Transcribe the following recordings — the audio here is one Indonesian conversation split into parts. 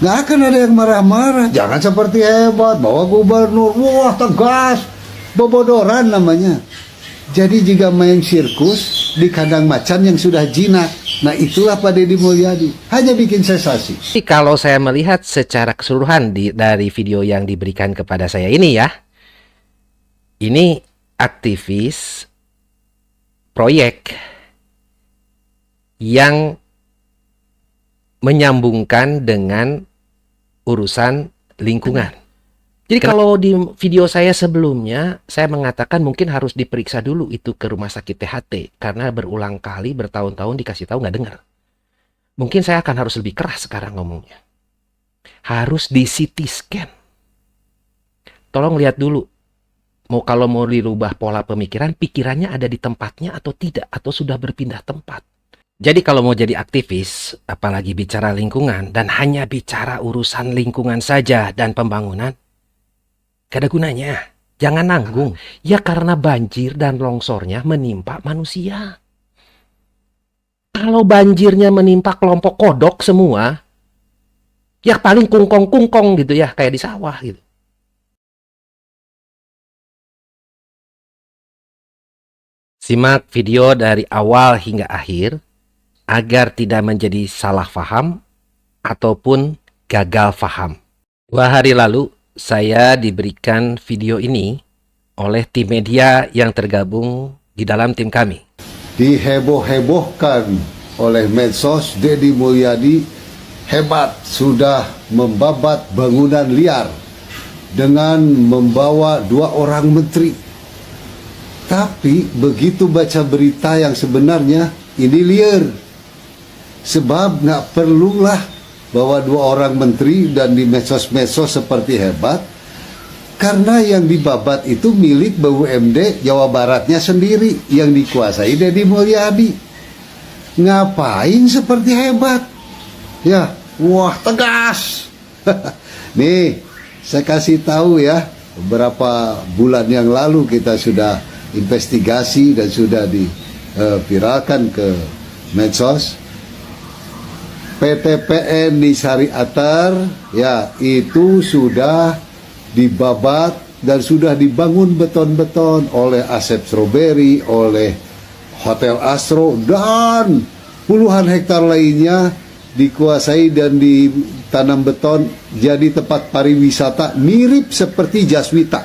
Nggak akan ada yang marah-marah. Jangan seperti hebat, bahwa gubernur, wah tegas, bobodoran namanya. Jadi jika main sirkus di kandang macan yang sudah jinak, nah itulah Pak Deddy Mulyadi, hanya bikin sensasi. Kalau saya melihat secara keseluruhan dari video yang diberikan kepada saya ini ya, ini aktivis proyek yang menyambungkan dengan urusan lingkungan. Jadi kalau di video saya sebelumnya, saya mengatakan mungkin harus diperiksa dulu itu ke rumah sakit THT. Karena berulang kali, bertahun-tahun dikasih tahu nggak dengar. Mungkin saya akan harus lebih keras sekarang ngomongnya. Harus di CT scan. Tolong lihat dulu. Kalau mau dirubah pola pemikiran, pikirannya ada di tempatnya atau tidak. Atau sudah berpindah tempat. Jadi kalau mau jadi aktivis, apalagi bicara lingkungan, dan hanya bicara urusan lingkungan saja dan pembangunan, gak ada gunanya. Jangan nanggung. Ya karena banjir dan longsornya menimpa manusia. Kalau banjirnya menimpa kelompok kodok semua, ya paling kungkong-kungkong gitu ya, kayak di sawah gitu. Simak video dari awal hingga akhir, agar tidak menjadi salah faham ataupun gagal faham. 2 hari lalu saya diberikan video ini oleh tim media yang tergabung di dalam tim kami. Diheboh-hebohkan oleh medsos, Deddy Mulyadi hebat, sudah membabat bangunan liar dengan membawa 2 orang menteri. Tapi begitu baca berita yang sebenarnya, ini liar. Sebab nggak perlulah bahwa 2 orang menteri dan di medsos-medsos seperti hebat, karena yang dibabat itu milik BUMD Jawa Baratnya sendiri yang dikuasai Deddy Mulyadi. Ngapain seperti hebat? Ya, wah tegas. Nih, saya kasih tahu ya, beberapa bulan yang lalu kita sudah investigasi dan sudah diviralkan ke medsos. PTPN di Sariater ya itu sudah dibabat dan sudah dibangun beton-beton oleh Asep Strawberry, oleh Hotel Astro, dan puluhan hektar lainnya dikuasai dan ditanam beton jadi tempat pariwisata mirip seperti Jaswita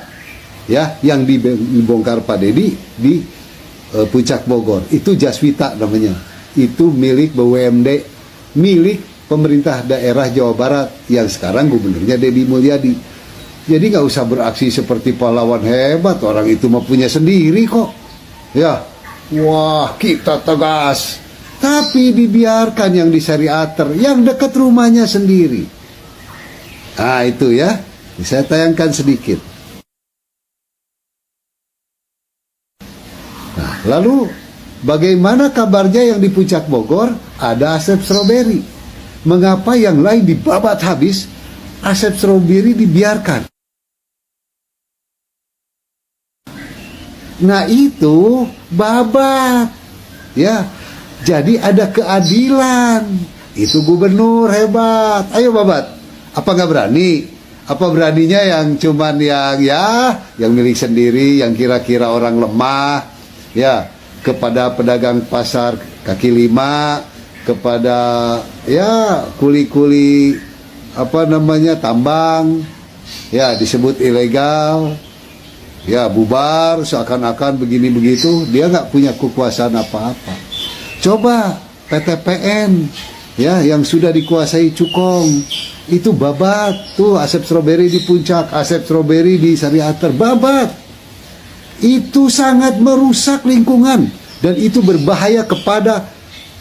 ya, yang dibongkar Pak Deddy di Puncak Bogor. Itu Jaswita namanya. Itu milik BUMD, milik pemerintah daerah Jawa Barat yang sekarang gubernurnya Deddy Mulyadi. Jadi nggak usah beraksi seperti pahlawan hebat, orang itu mah punya sendiri kok. Ya, wah kita tegas. Tapi dibiarkan yang di Sariater, yang dekat rumahnya sendiri. Nah itu ya, saya tayangkan sedikit. Nah, lalu bagaimana kabarnya yang di Puncak Bogor ada Asep Strawberry? Mengapa yang lain dibabat habis, Asep Strawberry dibiarkan? Nah itu babat, ya. Jadi ada keadilan. Itu gubernur hebat. Ayo babat. Apa nggak berani? Apa beraninya yang cuman yang milik sendiri, yang kira-kira orang lemah, ya. Kepada pedagang pasar kaki lima, kepada ya kuli-kuli tambang, ya disebut ilegal, ya bubar seakan-akan begini begitu, dia nggak punya kekuasaan apa-apa. Coba PTPN ya yang sudah dikuasai Cukong itu babat, tuh Asep Strawberry di Puncak, Asep Strawberry di Sariater, babat. Itu sangat merusak lingkungan dan itu berbahaya kepada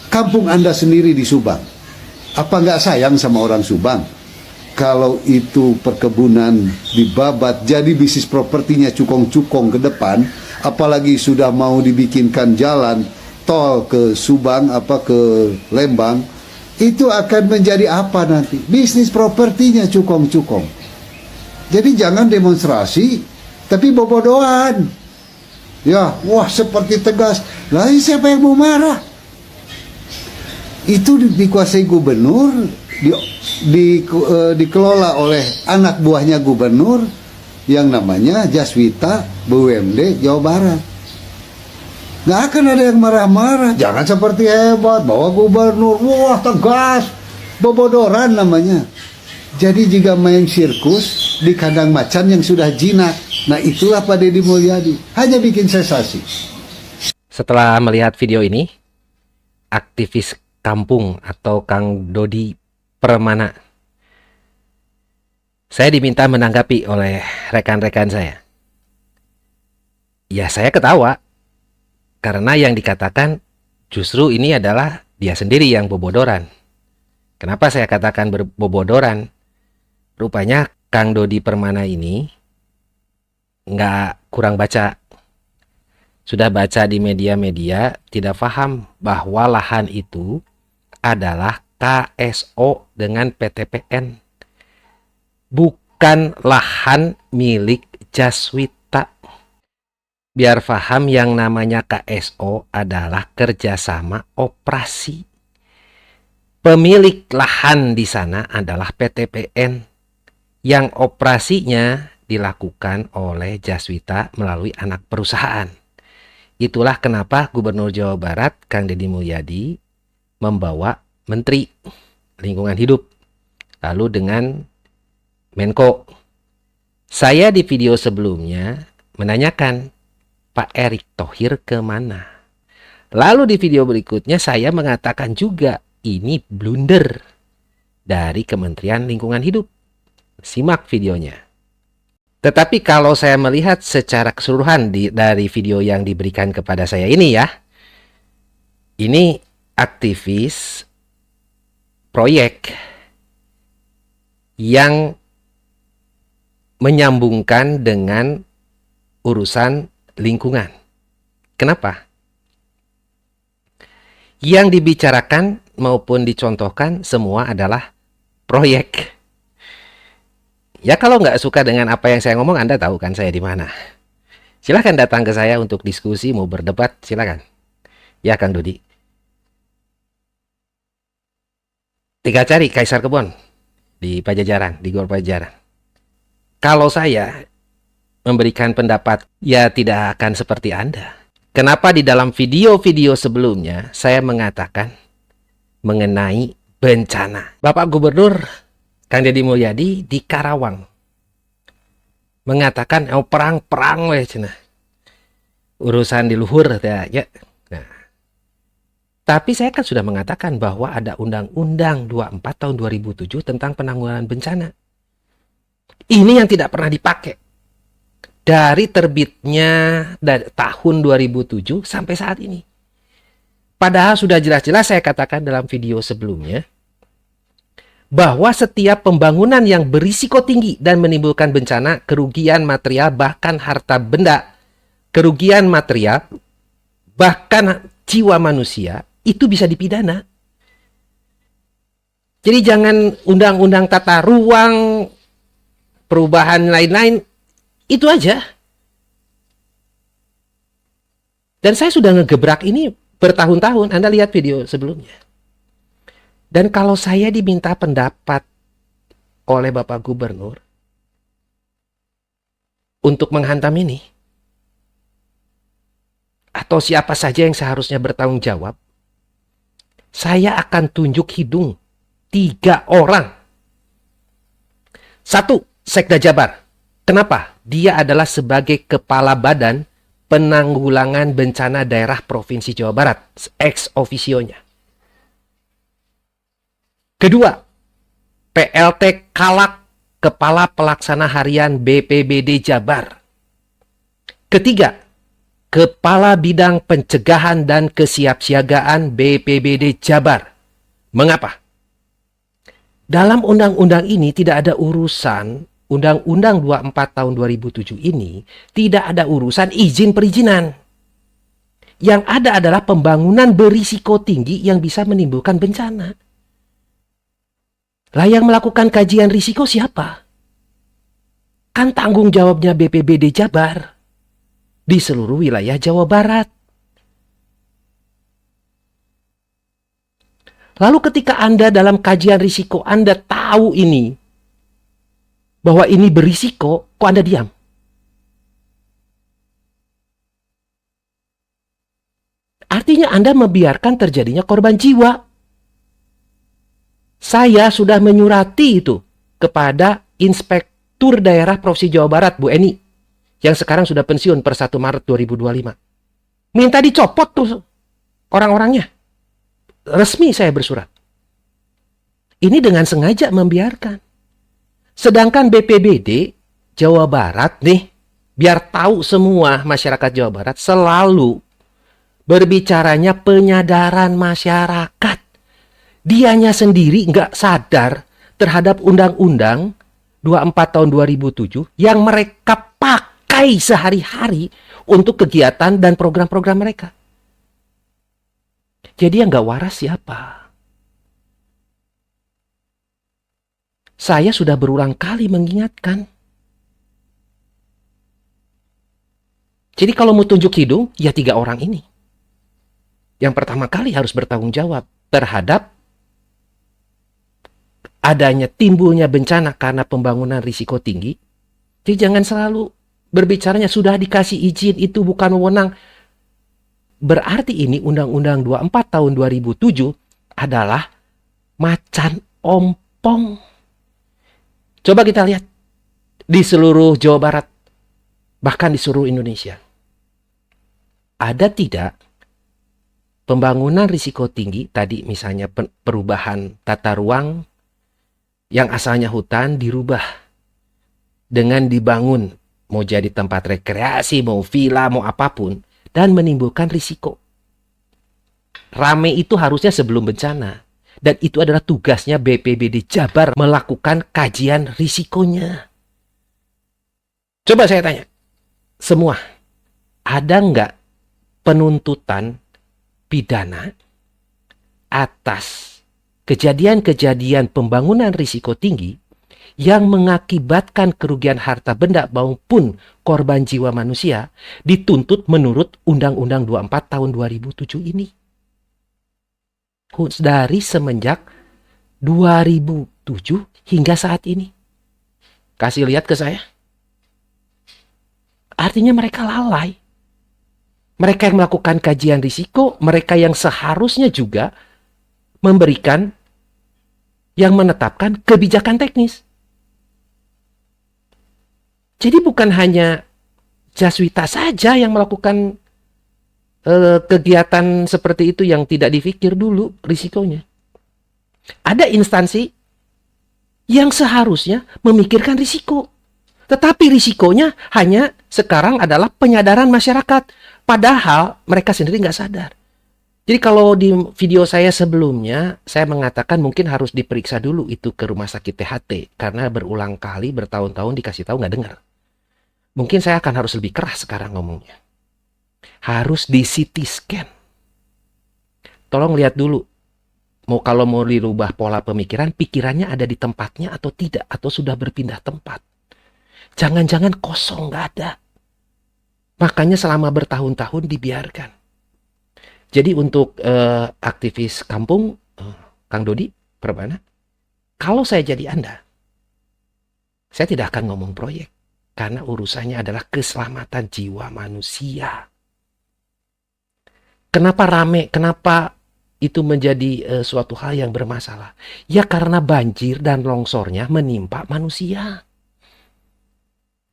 kampung Anda sendiri di Subang. Apa nggak sayang sama orang Subang? Kalau itu perkebunan dibabat jadi bisnis propertinya cukong-cukong ke depan, apalagi sudah mau dibikinkan jalan tol ke Subang ke Lembang, itu akan menjadi apa nanti? Bisnis propertinya cukong-cukong. Jadi jangan demonstrasi tapi bobodohan. Ya, wah seperti tegas. Lalu siapa yang mau marah? Itu dikuasai gubernur di, dikelola oleh anak buahnya gubernur yang namanya Jaswita BUMD Jawa Barat. Nggak akan ada yang marah-marah. Jangan seperti hebat bahwa gubernur, wah tegas, bobodoran namanya. Jadi jika main sirkus di kandang macan yang sudah jinak. Nah itulah Pak Deddy Mulyadi, hanya bikin sensasi. Setelah melihat video ini, aktivis kampung atau Kang Dodi Permana, saya diminta menanggapi oleh rekan-rekan saya. Ya saya ketawa, karena yang dikatakan justru ini adalah dia sendiri yang bobodoran. Kenapa saya katakan bobodoran? Rupanya Kang Dodi Permana ini nggak kurang baca. Sudah baca di media-media, tidak paham bahwa lahan itu adalah KSO dengan PTPN. Bukan lahan milik Jaswita. Biar paham, yang namanya KSO adalah kerjasama operasi. Pemilik lahan di sana adalah PTPN yang operasinya dilakukan oleh Jaswita melalui anak perusahaan. Itulah kenapa Gubernur Jawa Barat Kang Deddy Mulyadi membawa Menteri Lingkungan Hidup, lalu dengan Menko. Saya di video sebelumnya menanyakan Pak Erick Thohir kemana. Lalu di video berikutnya saya mengatakan juga ini blunder dari Kementerian Lingkungan Hidup. Simak videonya. Tetapi kalau saya melihat secara keseluruhan dari video yang diberikan kepada saya ini ya, ini aktivis proyek yang menyambungkan dengan urusan lingkungan. Kenapa? Yang dibicarakan maupun dicontohkan semua adalah proyek. Ya kalau nggak suka dengan apa yang saya ngomong, Anda tahu kan saya di mana. Silahkan datang ke saya untuk diskusi, mau berdebat, silakan. Ya Kang Dodi. Tinggal cari Kaisar Kebon di Pajajaran, di Gor Pajajaran. Kalau saya memberikan pendapat, ya tidak akan seperti Anda. Kenapa di dalam video-video sebelumnya saya mengatakan mengenai bencana. Bapak Gubernur Kang Deddy Mulyadi di Karawang mengatakan perang weh cenah. Urusan di luhur ya. Nah. Tapi saya kan sudah mengatakan bahwa ada Undang-Undang 24 tahun 2007 tentang penanggulangan bencana. Ini yang tidak pernah dipakai. Dari terbitnya dari tahun 2007 sampai saat ini. Padahal sudah jelas-jelas saya katakan dalam video sebelumnya bahwa setiap pembangunan yang berisiko tinggi dan menimbulkan bencana, kerugian material, bahkan harta benda, kerugian material, bahkan jiwa manusia, itu bisa dipidana. Jadi jangan undang-undang tata ruang, perubahan lain-lain, itu aja. Dan saya sudah ngegebrak ini bertahun-tahun, Anda lihat video sebelumnya. Dan kalau saya diminta pendapat oleh Bapak Gubernur untuk menghantam ini, atau siapa saja yang seharusnya bertanggung jawab, saya akan tunjuk hidung 3 orang. 1, Sekda Jabar. Kenapa? Dia adalah sebagai Kepala Badan Penanggulangan Bencana Daerah Provinsi Jawa Barat, ex officio-nya. Kedua, PLT Kalak, Kepala Pelaksana Harian BPBD Jabar. Ketiga, Kepala Bidang Pencegahan dan Kesiapsiagaan BPBD Jabar. Mengapa? Dalam undang-undang ini tidak ada urusan, Undang-Undang 24 tahun 2007 ini tidak ada urusan izin perizinan. Yang ada adalah pembangunan berisiko tinggi yang bisa menimbulkan bencana. Lah yang melakukan kajian risiko siapa? Kan tanggung jawabnya BPBD Jabar di seluruh wilayah Jawa Barat. Lalu ketika Anda dalam kajian risiko, Anda tahu ini, bahwa ini berisiko, kok Anda diam? Artinya Anda membiarkan terjadinya korban jiwa. Saya sudah menyurati itu kepada Inspektur Daerah Provinsi Jawa Barat, Bu Eni, yang sekarang sudah pensiun per 1 Maret 2025. Minta dicopot tuh orang-orangnya. Resmi saya bersurat. Ini dengan sengaja membiarkan. Sedangkan BPBD Jawa Barat nih, biar tahu semua masyarakat Jawa Barat, selalu berbicaranya penyadaran masyarakat. Dianya sendiri nggak sadar terhadap Undang-Undang 24 tahun 2007 yang mereka pakai sehari-hari untuk kegiatan dan program-program mereka. Jadi yang nggak waras siapa? Saya sudah berulang kali mengingatkan. Jadi kalau mau tunjuk hidung, ya 3 orang ini. Yang pertama kali harus bertanggung jawab terhadap adanya timbulnya bencana karena pembangunan risiko tinggi. Jadi jangan selalu berbicaranya sudah dikasih izin, itu bukan wewenang. Berarti ini Undang-Undang 24 tahun 2007 adalah macan ompong. Coba kita lihat di seluruh Jawa Barat, bahkan di seluruh Indonesia. Ada tidak pembangunan risiko tinggi, tadi misalnya perubahan tata ruang yang asalnya hutan dirubah dengan dibangun, mau jadi tempat rekreasi, mau villa, mau apapun, dan menimbulkan risiko. Rame itu harusnya sebelum bencana. Dan itu adalah tugasnya BPBD Jabar melakukan kajian risikonya. Coba saya tanya, semua, ada nggak penuntutan pidana atas kejadian-kejadian pembangunan risiko tinggi yang mengakibatkan kerugian harta benda maupun korban jiwa manusia dituntut menurut Undang-Undang 24 tahun 2007 ini? Dari semenjak 2007 hingga saat ini. Kasih lihat ke saya. Artinya mereka lalai. Mereka yang melakukan kajian risiko, mereka yang seharusnya juga memberikan, yang menetapkan kebijakan teknis. Jadi bukan hanya Jaswita saja yang melakukan kegiatan seperti itu yang tidak dipikir dulu risikonya. Ada instansi yang seharusnya memikirkan risiko. Tetapi risikonya hanya sekarang adalah penyadaran masyarakat. Padahal mereka sendiri nggak sadar. Jadi kalau di video saya sebelumnya, saya mengatakan mungkin harus diperiksa dulu itu ke rumah sakit THT. Karena berulang kali, bertahun-tahun dikasih tahu nggak dengar. Mungkin saya akan harus lebih keras sekarang ngomongnya. Harus di CT scan. Tolong lihat dulu. Kalau mau dirubah pola pemikiran, pikirannya ada di tempatnya atau tidak. Atau sudah berpindah tempat. Jangan-jangan kosong, nggak ada. Makanya selama bertahun-tahun dibiarkan. Jadi untuk aktivis kampung, Kang Dodi, Perbana, kalau saya jadi Anda, saya tidak akan ngomong proyek. Karena urusannya adalah keselamatan jiwa manusia. Kenapa rame? Kenapa itu menjadi suatu hal yang bermasalah? Ya karena banjir dan longsornya menimpa manusia.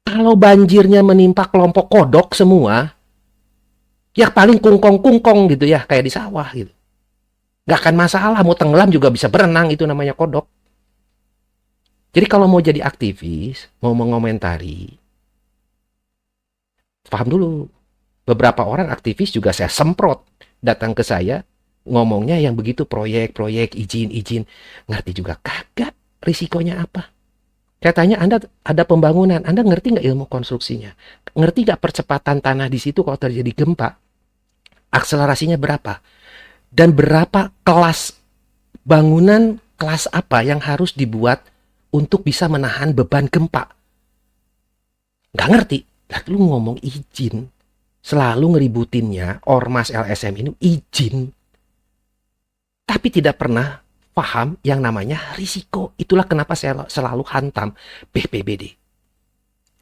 Kalau banjirnya menimpa kelompok kodok semua, ya paling kungkong-kungkong gitu ya, kayak di sawah gitu. Gak akan masalah, mau tenggelam juga bisa berenang, itu namanya kodok. Jadi kalau mau jadi aktivis, mau mengomentari, paham dulu. Beberapa orang aktivis juga saya semprot, datang ke saya, ngomongnya yang begitu proyek, izin. Ngerti juga kagak risikonya apa. Saya tanya, Anda ada pembangunan, Anda ngerti nggak ilmu konstruksinya? Ngerti nggak percepatan tanah di situ kalau terjadi gempa? Akselerasinya berapa? Dan berapa kelas bangunan, kelas apa yang harus dibuat untuk bisa menahan beban gempa? Nggak ngerti. Lalu ngomong izin. Selalu ngeributinnya, ormas LSM ini izin. tapi tidak pernah paham yang namanya risiko. Itulah kenapa saya selalu hantam BPBD.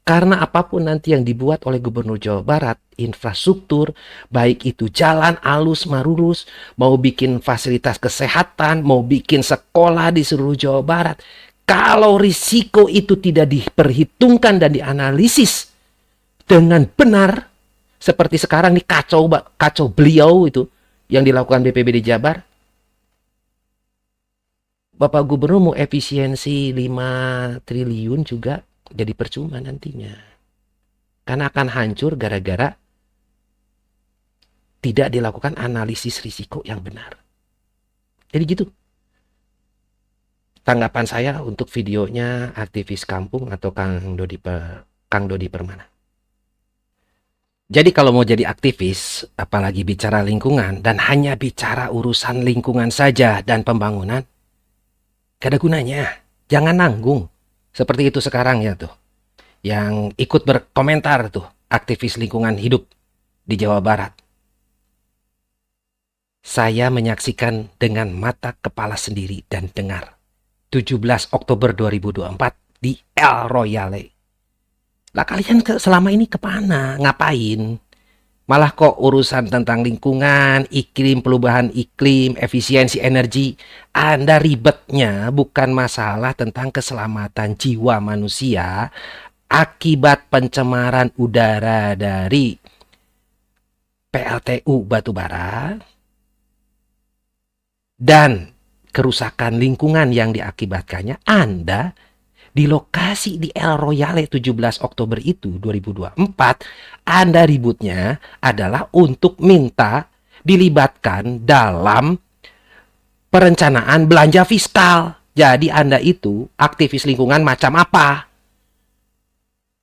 Karena apapun nanti yang dibuat oleh Gubernur Jawa Barat, infrastruktur, baik itu jalan alus marulus, mau bikin fasilitas kesehatan, mau bikin sekolah di seluruh Jawa Barat, kalau risiko itu tidak diperhitungkan dan dianalisis dengan benar, seperti sekarang nih kacau beliau itu yang dilakukan BPBD Jabar, Bapak Gubernur mau efisiensi 5 triliun juga jadi percuma nantinya. Karena akan hancur gara-gara tidak dilakukan analisis risiko yang benar. Jadi gitu. Tanggapan saya untuk videonya aktivis kampung atau Kang Dodi Permana. Jadi kalau mau jadi aktivis, apalagi bicara lingkungan dan hanya bicara urusan lingkungan saja dan pembangunan, gak ada gunanya. Jangan nanggung. Seperti itu sekarang ya tuh. Yang ikut berkomentar tuh, aktivis lingkungan hidup di Jawa Barat. Saya menyaksikan dengan mata kepala sendiri dan dengar. 17 Oktober 2024 di El Royale. Lah kalian selama ini kemana? Ngapain? Malah kok urusan tentang lingkungan, iklim, perubahan iklim, efisiensi energi. Anda ribetnya bukan masalah tentang keselamatan jiwa manusia akibat pencemaran udara dari PLTU batubara dan kerusakan lingkungan yang diakibatkannya. Anda di lokasi di El Royale 17 Oktober itu 2024, Anda ributnya adalah untuk minta dilibatkan dalam perencanaan belanja fiskal. Jadi Anda itu aktivis lingkungan macam apa?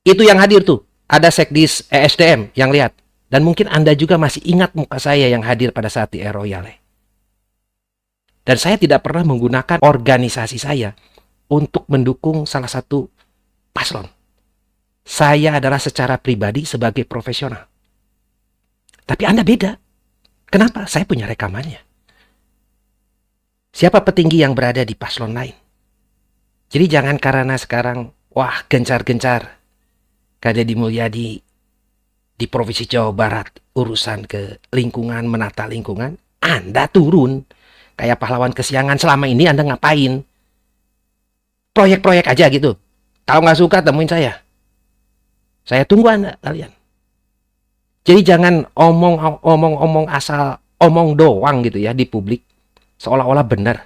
Itu yang hadir tuh. Ada Sekdis ESDM yang lihat. Dan mungkin Anda juga masih ingat muka saya yang hadir pada saat di El Royale. Dan saya tidak pernah menggunakan organisasi saya untuk mendukung salah satu paslon. Saya adalah secara pribadi sebagai profesional. Tapi Anda beda. Kenapa? Saya punya rekamannya. Siapa petinggi yang berada di paslon lain? Jadi jangan karena sekarang, wah gencar-gencar Kak Deddy Mulyadi di Provinsi Jawa Barat urusan ke lingkungan, menata lingkungan, Anda turun. Kayak pahlawan kesiangan, selama ini Anda ngapain? Proyek-proyek aja gitu. Kalau nggak suka temuin saya. Saya tunggu Anda kalian. Jadi jangan omong asal omong doang gitu ya di publik. Seolah-olah benar.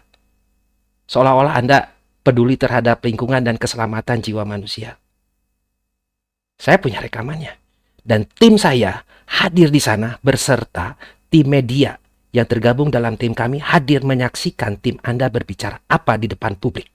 Seolah-olah Anda peduli terhadap lingkungan dan keselamatan jiwa manusia. Saya punya rekamannya. Dan tim saya hadir di sana berserta tim media yang tergabung dalam tim kami hadir menyaksikan tim Anda berbicara apa di depan publik.